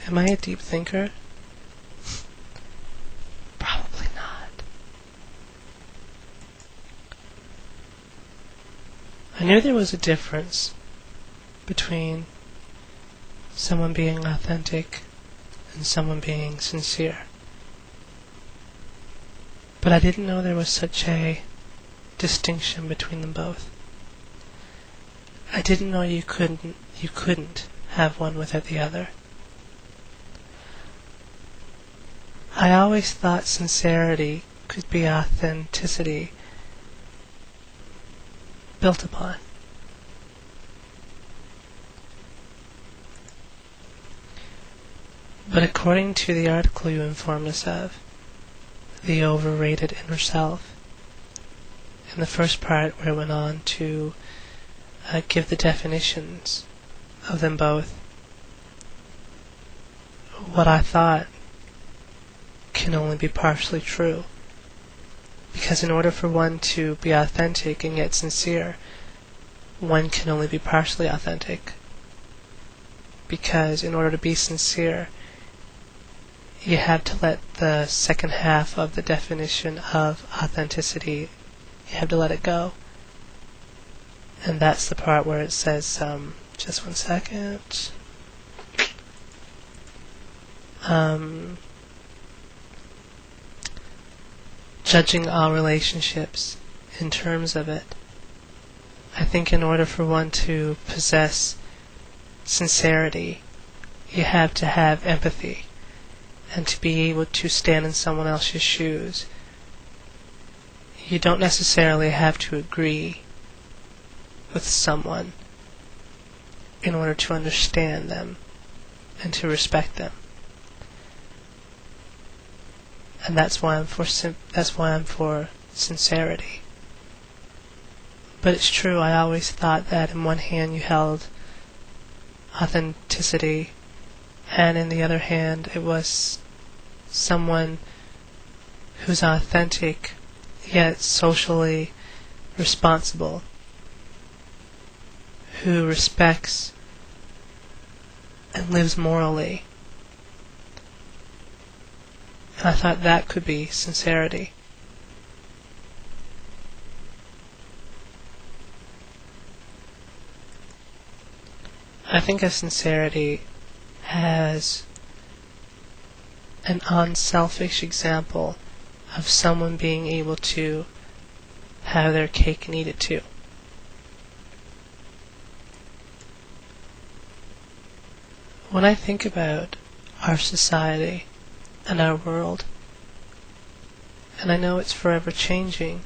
Am I a deep thinker? Probably not. I knew there was a difference between someone being authentic and someone being sincere. But I didn't know there was such a distinction between them both. I didn't know you couldn't have one without the other. I always thought sincerity could be authenticity built upon. But according to the article you informed us of, the overrated inner self, in the first part where it went on to give the definitions of them both, what I thought can only be partially true. Because in order for one to be authentic and yet sincere, one can only be partially authentic. Because in order to be sincere, you have to let the second half of the definition of authenticity, you have to let it go. And that's the part where it says, just one second. Judging all relationships in terms of it. I think in order for one to possess sincerity, you have to have empathy and to be able to stand in someone else's shoes. You don't necessarily have to agree with someone in order to understand them and to respect them. And that's why I'm for sincerity. But it's true, I always thought that in one hand you held authenticity, and in the other hand it was someone who's authentic yet socially responsible, who respects and lives morally. And I thought that could be sincerity. I think of sincerity as an unselfish example of someone being able to have their cake and eat it too. When I think about our society and our world, and I know it's forever changing,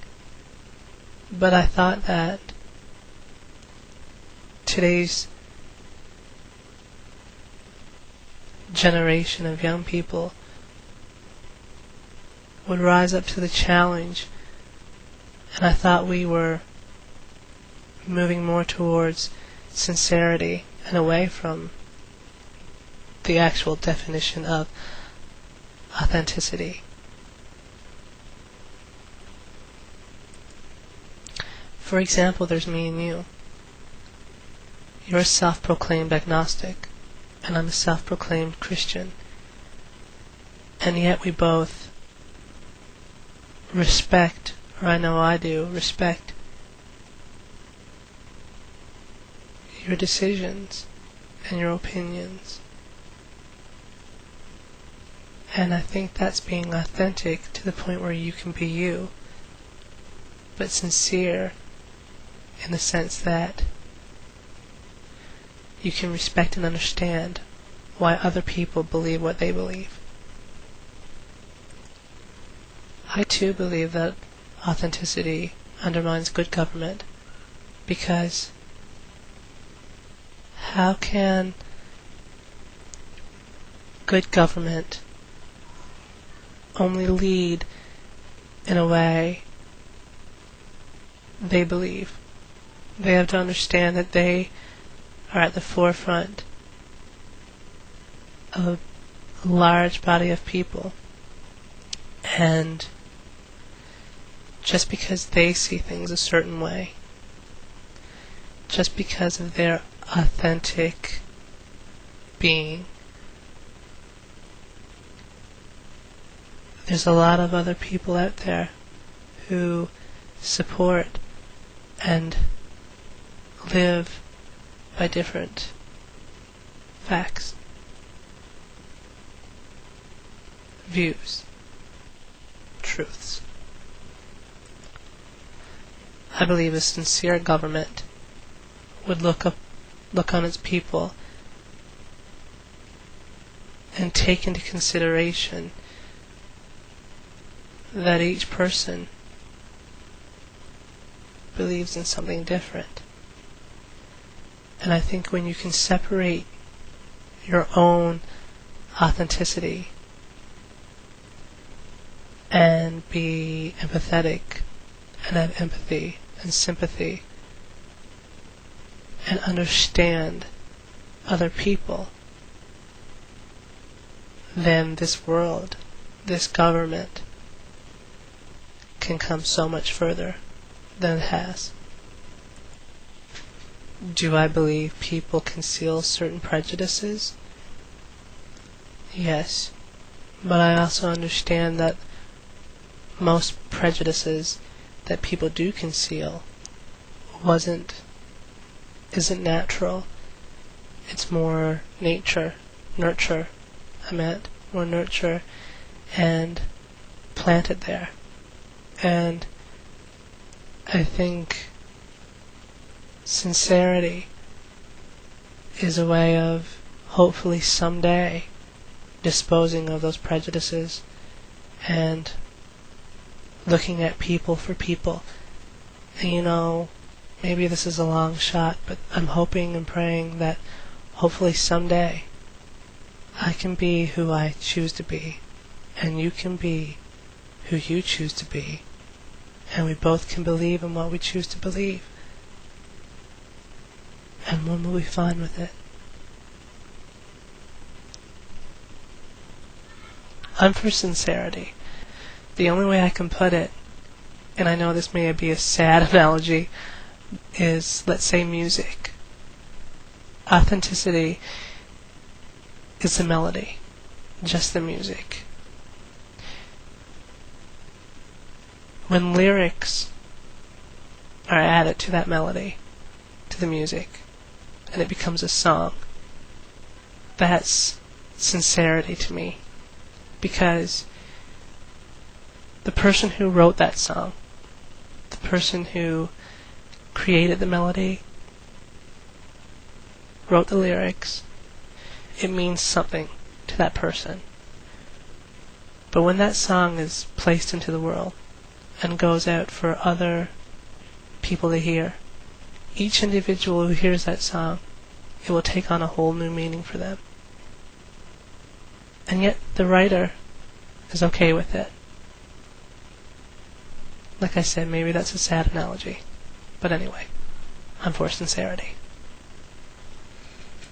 but I thought that today's generation of young people would rise up to the challenge, and I thought we were moving more towards sincerity and away from the actual definition of authenticity. For example, there's me and you. You're a self-proclaimed agnostic, and I'm a self-proclaimed Christian. And yet we both respect, or I know I do, respect your decisions and your opinions. And I think that's being authentic to the point where you can be you, but sincere in the sense that you can respect and understand why other people believe what they believe. I too believe that authenticity undermines good government, because how can good government only lead in a way they believe? They have to understand that they are at the forefront of a large body of people, and just because they see things a certain way, just because of their authentic being, there's a lot of other people out there who support and live by different facts, views, truths. I believe a sincere government would look on its people and take into consideration that each person believes in something different. And I think when you can separate your own authenticity and be empathetic and have empathy and sympathy and understand other people, then this world, this government, can come so much further than it has. Do I believe people conceal certain prejudices? Yes. But I also understand that most prejudices that people do conceal isn't natural. It's more nurture, more nurture and planted there. And I think sincerity is a way of hopefully someday disposing of those prejudices and looking at people for people. And maybe this is a long shot, but I'm hoping and praying that hopefully someday I can be who I choose to be, and you can be who you choose to be, and we both can believe in what we choose to believe, and one will be fine with it. I'm for sincerity. The only way I can put it, and I know this may be a sad analogy, is, let's say, music. Authenticity is the melody, just the music. When lyrics are added to that melody, to the music, and it becomes a song, that's sincerity to me. Because the person who wrote that song, the person who created the melody, wrote the lyrics, it means something to that person. But when that song is placed into the world and goes out for other people to hear, each individual who hears that song, it will take on a whole new meaning for them. And yet the writer is okay with it. Like I said, maybe that's a sad analogy. But anyway, I'm for sincerity.